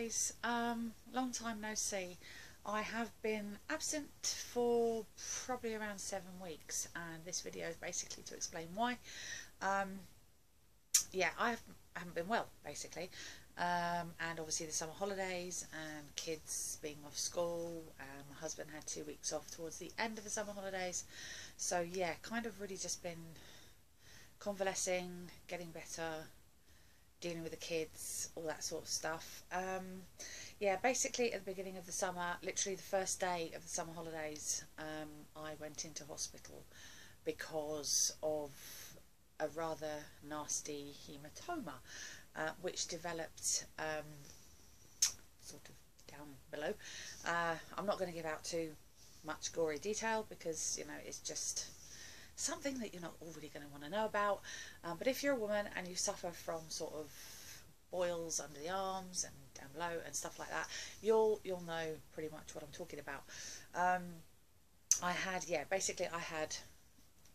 guys, long time no see. I have been absent for probably around 7 weeks, and this video is basically to explain why. Yeah, haven't been well, basically, and obviously the summer holidays and kids being off school. My husband had 2 weeks off towards the end of the summer holidays, so yeah, kind of really just been convalescing, getting better, dealing with the kids, all that sort of stuff. Yeah, basically at the beginning of the summer, literally the first day of the summer holidays, I went into hospital because of a rather nasty hematoma, which developed sort of down below. I'm not going to give out too much gory detail because, you know, it's just something that you're not already going to want to know about, but if you're a woman and you suffer from sort of boils under the arms and down below and stuff like that, you'll know pretty much what I'm talking about. I had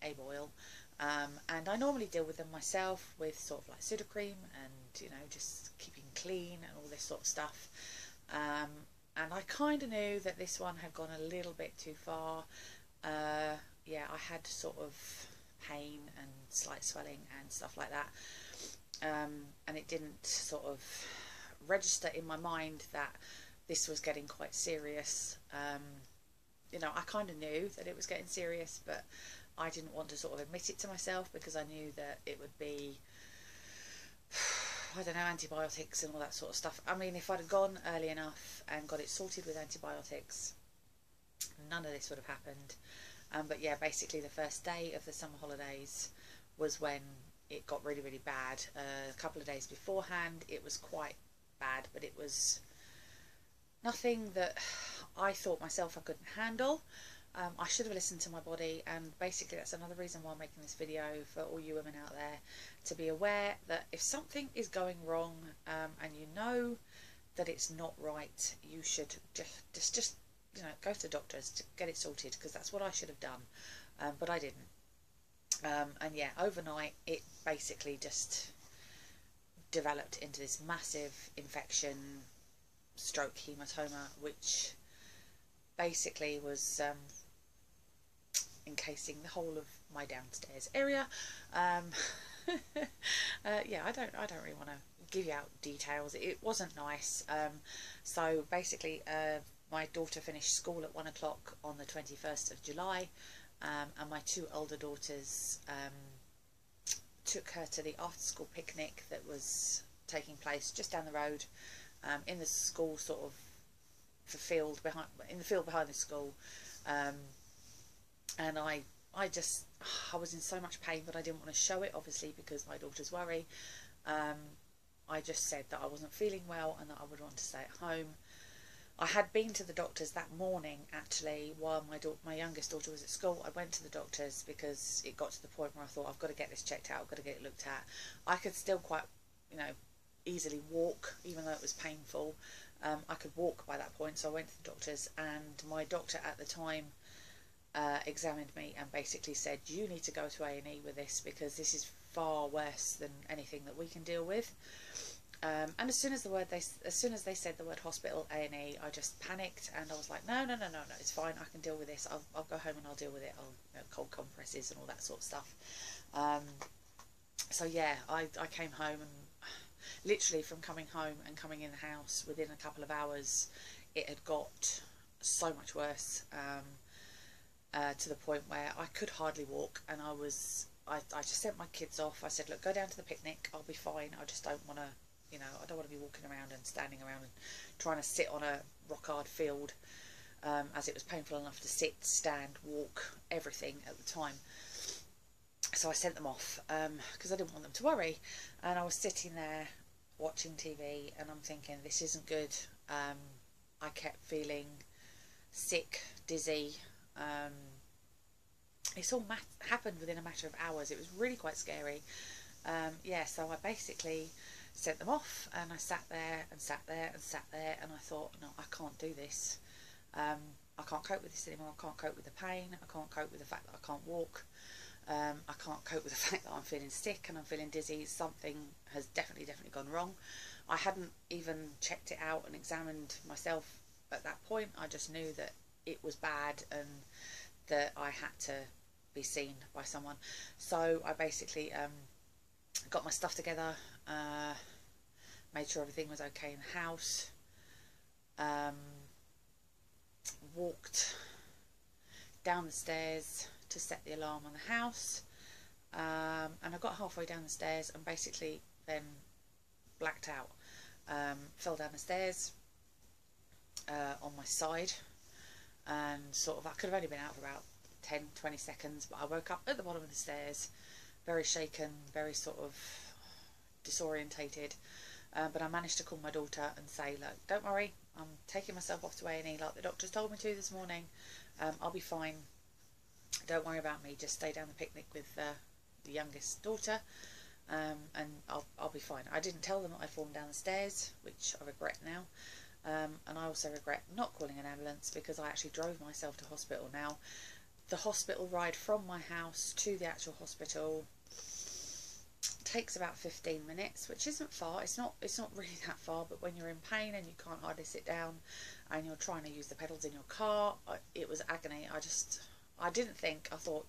a boil, and I normally deal with them myself with sort of like Sudocrem and, you know, just keeping clean and all this sort of stuff. And I kind of knew that this one had gone a little bit too far. Yeah, I had sort of pain and slight swelling and stuff like that, and it didn't sort of register in my mind that this was getting quite serious. You know, I kind of knew that it was getting serious, but I didn't want to sort of admit it to myself because I knew that it would be, I don't know, antibiotics and all that sort of stuff. I mean, if I'd have gone early enough and got it sorted with antibiotics, none of this would have happened. But yeah, basically the first day of the summer holidays was when it got really, really bad. A couple of days beforehand it was quite bad, but it was nothing that I thought myself I couldn't handle. I should have listened to my body, and basically that's another reason why I'm making this video, for all you women out there to be aware that if something is going wrong, and you know that it's not right, you should just you know, go to the doctors to get it sorted, because that's what I should have done, but I didn't. And yeah, overnight it basically just developed into this massive infection stroke hematoma, which basically was encasing the whole of my downstairs area. Yeah, I don't really want to give you out details. It wasn't nice. So basically, my daughter finished school at 1 o'clock on the 21st of July, and my two older daughters took her to the after-school picnic that was taking place just down the road, in the school sort of field behind the school. And I was in so much pain, but I didn't want to show it, obviously, because my daughters worry. I just said that I wasn't feeling well and that I would want to stay at home. I had been to the doctors that morning, actually, while my youngest daughter was at school. I went to the doctors because it got to the point where I thought, I've got to get this checked out, I've got to get it looked at. I could still quite, you know, easily walk, even though it was painful. I could walk by that point, so I went to the doctors, and my doctor at the time examined me and basically said, you need to go to A&E with this, because this is far worse than anything that we can deal with. And as soon as they said the word hospital, A&E, I just panicked, and I was like, no, it's fine, I can deal with this. I'll go home and I'll deal with it. I'll, you know, cold compresses and all that sort of stuff. So yeah, I came home, and literally from coming home and coming in the house, within a couple of hours it had got so much worse, to the point where I could hardly walk, and I just sent my kids off. I said, look, go down to the picnic, I'll be fine. I just don't want to, you know, I don't want to be walking around and standing around and trying to sit on a rock hard field, as it was painful enough to sit, stand, walk, everything at the time. So I sent them off, because I didn't want them to worry. And I was sitting there watching TV, and I'm thinking, this isn't good. I kept feeling sick, dizzy. It's all happened within a matter of hours. It was really quite scary. Yeah, so I basically sent them off, and I sat there and sat there and sat there, and I thought, no, I can't do this. I can't cope with this anymore. I can't cope with the pain. I can't cope with the fact that I can't walk. I can't cope with the fact that I'm feeling sick and I'm feeling dizzy. Something has definitely gone wrong. I hadn't even checked it out and examined myself at that point. I just knew that it was bad and that I had to be seen by someone. So I basically got my stuff together, made sure everything was okay in the house, walked down the stairs to set the alarm on the house, and I got halfway down the stairs and basically then blacked out. Fell down the stairs on my side, and sort of, I could have only been out for about 10-20 seconds, but I woke up at the bottom of the stairs, very shaken, very sort of disorientated, but I managed to call my daughter and say, look, don't worry, I'm taking myself off to A&E like the doctors told me to this morning. I'll be fine, don't worry about me, just stay down the picnic with the youngest daughter, and I'll be fine. I didn't tell them that I'd fallen down the stairs, which I regret now, and I also regret not calling an ambulance, because I actually drove myself to hospital. Now, the hospital ride from my house to the actual hospital takes about 15 minutes, which isn't far. It's not really that far, but when you're in pain and you can't hardly sit down and you're trying to use the pedals in your car, it was agony. I didn't think, I thought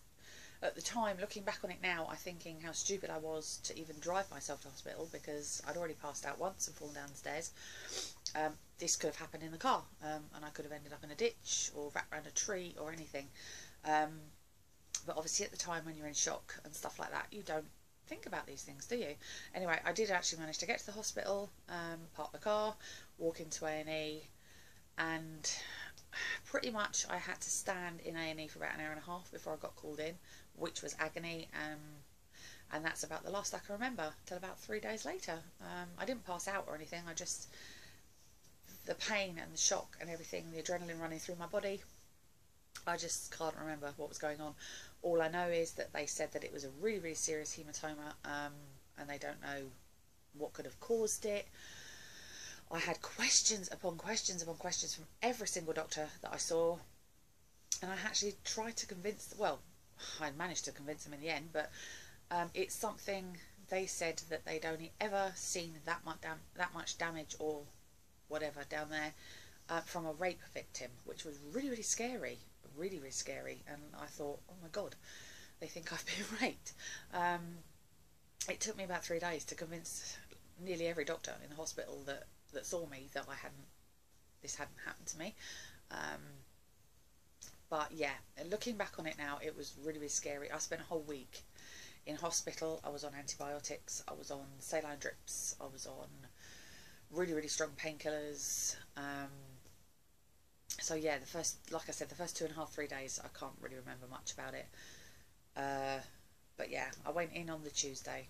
at the time, looking back on it now, I'm thinking how stupid I was to even drive myself to hospital, because I'd already passed out once and fallen down the stairs. This could have happened in the car, and I could have ended up in a ditch or wrapped around a tree or anything. But obviously at the time, when you're in shock and stuff like that, you don't think about these things, do you? Anyway, I did actually manage to get to the hospital, park the car, walk into A&E, and pretty much I had to stand in A&E for about an hour and a half before I got called in, which was agony, and that's about the last I can remember, till about 3 days later. I didn't pass out or anything, I just, the pain and the shock and everything, the adrenaline running through my body, I just can't remember what was going on. All I know is that they said that it was a really, really serious hematoma, and they don't know what could have caused it. I had questions upon questions upon questions from every single doctor that I saw, and I actually tried to convince, well, I managed to convince them in the end, but it's something, they said that they'd only ever seen that much damage or whatever down there from a rape victim, which was really, really scary. Really, really scary. And I thought, oh my god, they think I've been raped. It took me about 3 days to convince nearly every doctor in the hospital that saw me that this hadn't happened to me. But yeah, looking back on it now, it was really, really scary. I spent a whole week in hospital. I was on antibiotics, I was on saline drips, I was on really, really strong painkillers. So yeah, like I said, the first 2.5-3 days, I can't really remember much about it. But yeah, I went in on the Tuesday,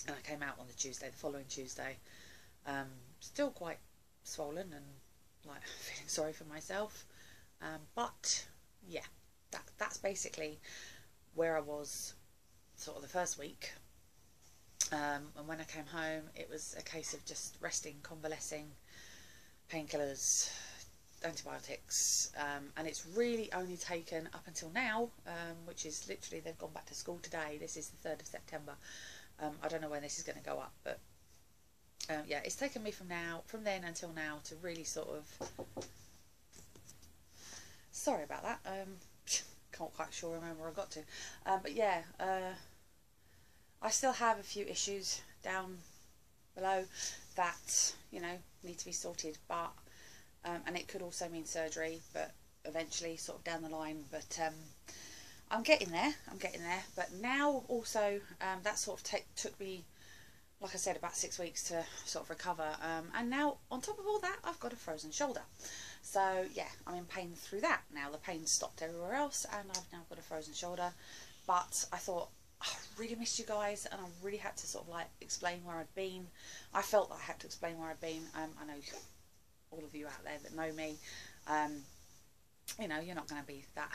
and I came out on the Tuesday, the following Tuesday. Still quite swollen and like feeling sorry for myself. But yeah, that's basically where I was sort of the first week. And when I came home, it was a case of just resting, convalescing, painkillers, antibiotics, and it's really only taken up until now, which is literally, they've gone back to school today. This is the 3rd of September. I don't know when this is going to go up, but yeah, it's taken me from then until now to really sort of, sorry about that, can't quite sure remember where I got to, but yeah, I still have a few issues down below that, you know, need to be sorted, but and it could also mean surgery, but eventually, sort of down the line. But I'm getting there. But now also, that sort of took me, like I said, about 6 weeks to sort of recover. And now, on top of all that, I've got a frozen shoulder. So yeah, I'm in pain through that now. The pain stopped everywhere else, and I've now got a frozen shoulder. But I thought, I really missed you guys, and I really had to sort of like explain where I'd been. I felt I had to explain where I'd been. I know all of you out there that know me, you know, you're not going to be that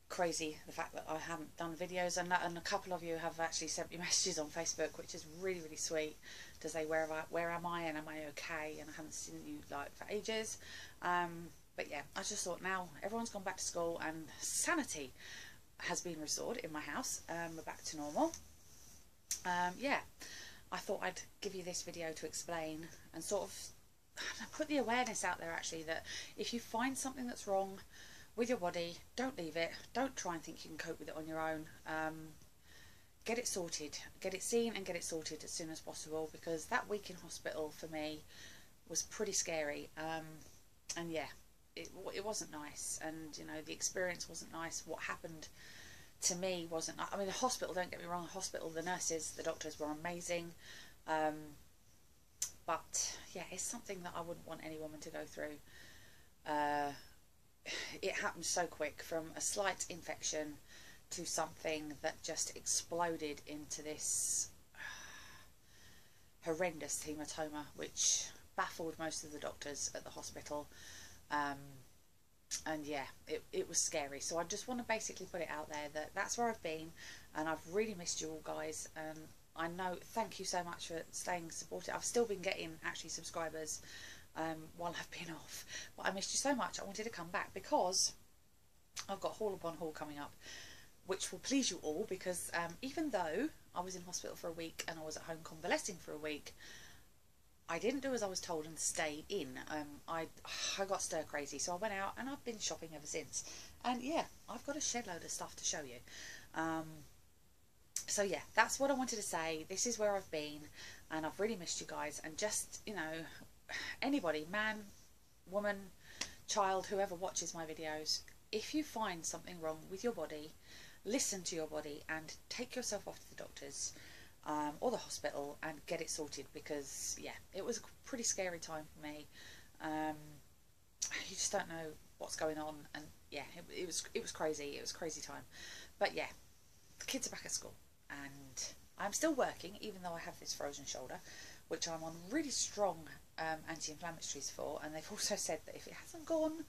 crazy, the fact that I haven't done videos, and a couple of you have actually sent me messages on Facebook, which is really, really sweet, to say where am I and am I okay, and I haven't seen you like for ages. But yeah, I just thought, now everyone's gone back to school and sanity has been restored in my house, we're back to normal. Yeah, I thought I'd give you this video to explain and sort of put the awareness out there, actually, that if you find something that's wrong with your body, don't leave it. Don't try and think you can cope with it on your own. Get it sorted, get it seen and get it sorted as soon as possible, because that week in hospital for me was pretty scary. And yeah, it wasn't nice, and you know, the experience wasn't nice. What happened to me wasn't, I mean, the hospital, don't get me wrong, the hospital, the nurses, the doctors were amazing, but yeah, it's something that I wouldn't want any woman to go through. It happened so quick, from a slight infection to something that just exploded into this horrendous hematoma, which baffled most of the doctors at the hospital. And yeah, it was scary. So I just want to basically put it out there that that's where I've been, and I've really missed you all, guys. And I know, thank you so much for staying supportive. I've still been getting actually subscribers while I've been off, but I missed you so much. I wanted to come back because I've got haul upon haul coming up, which will please you all, because even though I was in hospital for a week and I was at home convalescing for a week, I didn't do as I was told and stay in. I got stir crazy, so I went out and I've been shopping ever since. And yeah, I've got a shed load of stuff to show you. So yeah, that's what I wanted to say. This is where I've been, and I've really missed you guys. And just, you know, anybody, man, woman, child, whoever watches my videos, if you find something wrong with your body, listen to your body and take yourself off to the doctors or the hospital and get it sorted, because yeah, it was a pretty scary time for me. You just don't know what's going on, and yeah, it was crazy. It was a crazy time. But yeah, the kids are back at school and I'm still working, even though I have this frozen shoulder, which I'm on really strong anti-inflammatories for, and they've also said that if it hasn't gone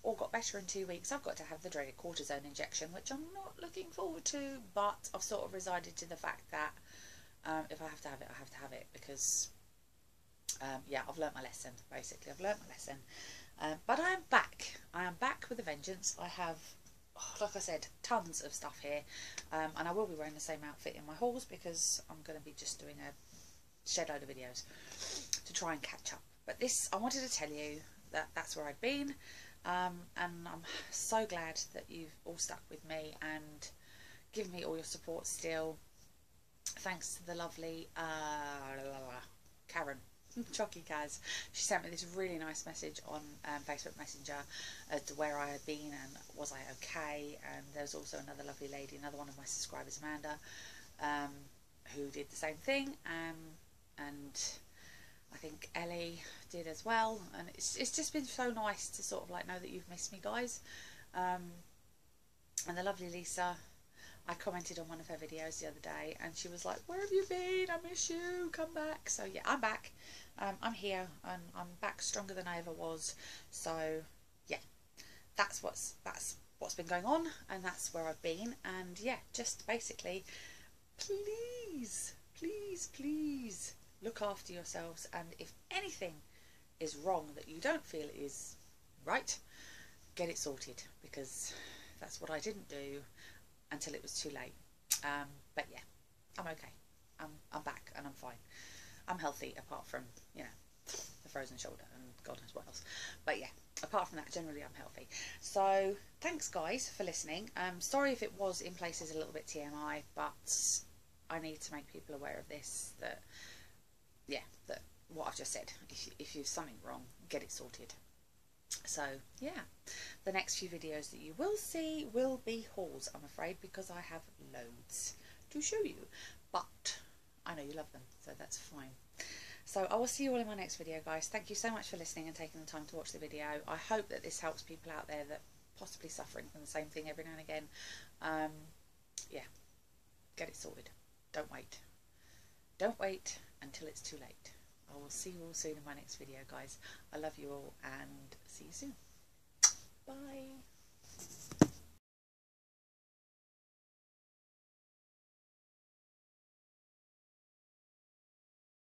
or got better in 2 weeks, I've got to have the dreaded cortisone injection, which I'm not looking forward to, but I've sort of resigned to the fact that if I have to have it, I have to have it, because yeah, I've learnt my lesson, basically. I've learnt my lesson. But I am back. I am back with a vengeance. I have, like I said, tons of stuff here, and I will be wearing the same outfit in my hauls, because I'm going to be just doing a shed load of videos to try and catch up. But this, I wanted to tell you that that's where I've been, and I'm so glad that you've all stuck with me and given me all your support still. Thanks to the lovely Karen, Chocky Kaz. She sent me this really nice message on Facebook Messenger as to where I had been and was I okay. And there's also another lovely lady, another one of my subscribers, Amanda, who did the same thing. And I think Ellie did as well. And it's just been so nice to sort of like know that you've missed me, guys. And the lovely Lisa, I commented on one of her videos the other day and she was like, where have you been? I miss you, come back. So yeah, I'm back. I'm here and I'm back stronger than I ever was. So yeah, that's what's been going on, and that's where I've been. And yeah, just basically, please, please, please look after yourselves, and if anything is wrong that you don't feel is right, get it sorted, because that's what I didn't do until it was too late. But yeah, I'm okay. I'm back and I'm fine. I'm healthy, apart from, you know, the frozen shoulder and God knows what else. But yeah, apart from that, generally I'm healthy. So thanks guys for listening. Sorry if it was in places a little bit TMI, but I need to make people aware of this, that yeah, that what I've just said, if you've something wrong, get it sorted. So yeah, the next few videos that you will see will be hauls, I'm afraid, because I have loads to show you, but I know you love them, so that's fine. So I will see you all in my next video, guys. Thank you so much for listening and taking the time to watch the video. I hope that this helps people out there that possibly suffering from the same thing every now and again. Yeah, get it sorted. Don't wait. Don't wait until it's too late. I will see you all soon in my next video, guys. I love you all and see you soon. Bye.